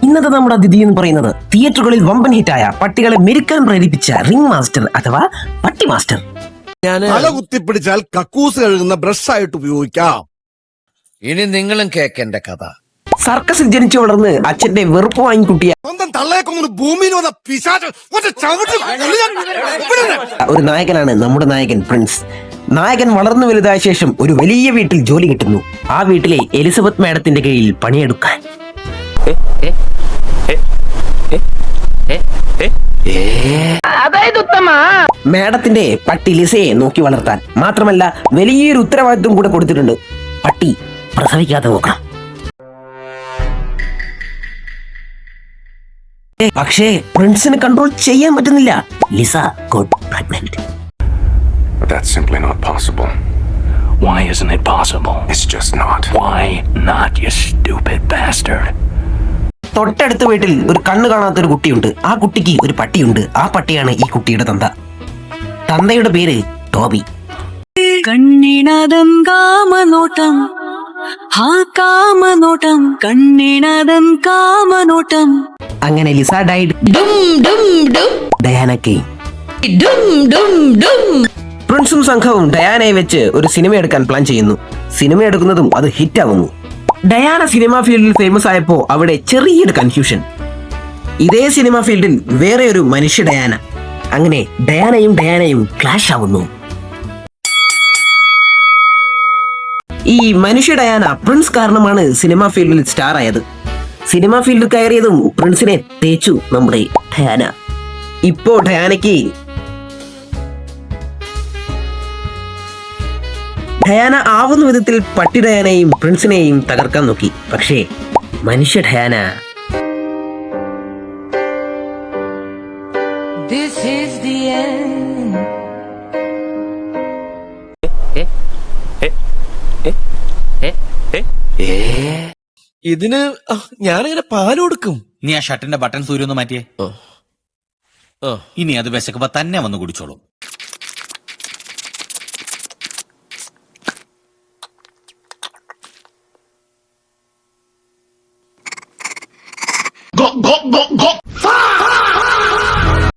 ഇന്നത്തെ നമ്മുടെ അതിഥി എന്ന് പറയുന്നത് തിയേറ്ററുകളിൽ വമ്പൻ ഹിറ്റായ പട്ടികളെ മെരുക്കാൻ പ്രേരിപ്പിച്ച റിംഗ് മാസ്റ്റർ അഥവാ പട്ടി മാസ്റ്റർ. തല കുത്തിപ്പിടിച്ചാൽ കക്കൂസ് കഴുകുന്ന ബ്രഷ് ആയിട്ട് ഉപയോഗിക്കാം. ഇനി നിങ്ങളും കേക്കെന്റെ കഥ. സർക്കസിൽ ജനിച്ചു വളർന്ന് അച്ഛന്റെ വെറുപ്പ് വാങ്ങിക്കുട്ടിയ സ്വന്തം തള്ളയേക്കൊന്നു ഭൂമിയിൽ വന്ന പിശാച് ഒരു നായകനാണ് നമ്മുടെ നായകൻ പ്രിൻസ്. നായകൻ വളർന്നു വലുതായ ശേഷം ഒരു വലിയ വീട്ടിൽ ജോലി കിട്ടുന്നു. ആ വീട്ടിലെ എലിസബത്ത് മാഡത്തിന്റെ കീഴിൽ പണിയെടുക്കാൻ. മാഡത്തിന്റെ പട്ടി ലിസയെ നോക്കി വളർത്താൻ മാത്രമല്ല വലിയൊരു ഉത്തരവാദിത്വം കൂടെ കൊടുത്തിട്ടുണ്ട്. പട്ടി പ്രസവിക്കാതെ നോക്കണം. പക്ഷേ പ്രിൻസിന് കൺട്രോൾ ചെയ്യാൻ പറ്റുന്നില്ല. Lisa got pregnant. That's simply not possible. Why isn't it possible? It's just not. Why not, you stupid bastard? തൊട്ടടുത്ത വീട്ടിൽ ഒരു കണ്ണ് കാണാത്തൊരു കുട്ടിയുണ്ട്. ആ കുട്ടിക്ക് ഒരു പട്ടിയുണ്ട്. ആ പട്ടിയാണ് ഈ കുട്ടിയുടെ തന്ത. തന്തയുടെ പേര് ടോബി. കണ്ണിനതം കാമനോട്ടം, ഹാ കാമനോട്ടം, കണ്ണിനതം കാമനോട്ടം. അങ്ങനെ ലിസ ഡൈഡ്. Diana Kane. പ്രിൻസും സംഘവും ഡയാനയെ വെച്ച് ഒരു സിനിമ എടുക്കാൻ പ്ലാൻ ചെയ്യുന്നു. സിനിമ എടുക്കുന്നതും അത് ഹിറ്റാവുന്നു. ഡയാന സിനിമ ഫീൽഡിൽ ഫേമസ് ആയപ്പോ അവിടെ ചെറിയൊരു കൺഫ്യൂഷൻ. ഇതേ സിനിമ ഫീൽഡിൽ വേറെ ഒരു മനുഷ്യ ഡയാന. അങ്ങനെ ഡയാനയും ക്ലാഷ് ആവുന്നു. ഈ മനുഷ്യ ഡയാന പ്രിൻസ് കാരണമാണ് സിനിമ ഫീൽഡിൽ സ്റ്റാർ ആയത്. സിനിമ ഫീൽഡിൽ കയറിയതും പ്രിൻസിനെ തേച്ചു നമ്മുടെ ഡയാന. ഇപ്പോ ഡയാന ആവുന്ന വിധത്തിൽ പട്ടി ഡയാനയും പ്രിൻസിനെയും തകർക്കാൻ നോക്കി. പക്ഷേ മനുഷ്യ ഡയാന ഇതിന് ഞാനിങ്ങനെ പാല് കൊടുക്കും. നീ ആ ഷർട്ടിന്റെ ബട്ടൺ സൂര്യൊന്ന് മാറ്റിയേ. ഇനി അത് വിശക്കുമ്പോ തന്നെ വന്ന് കുടിച്ചോളും.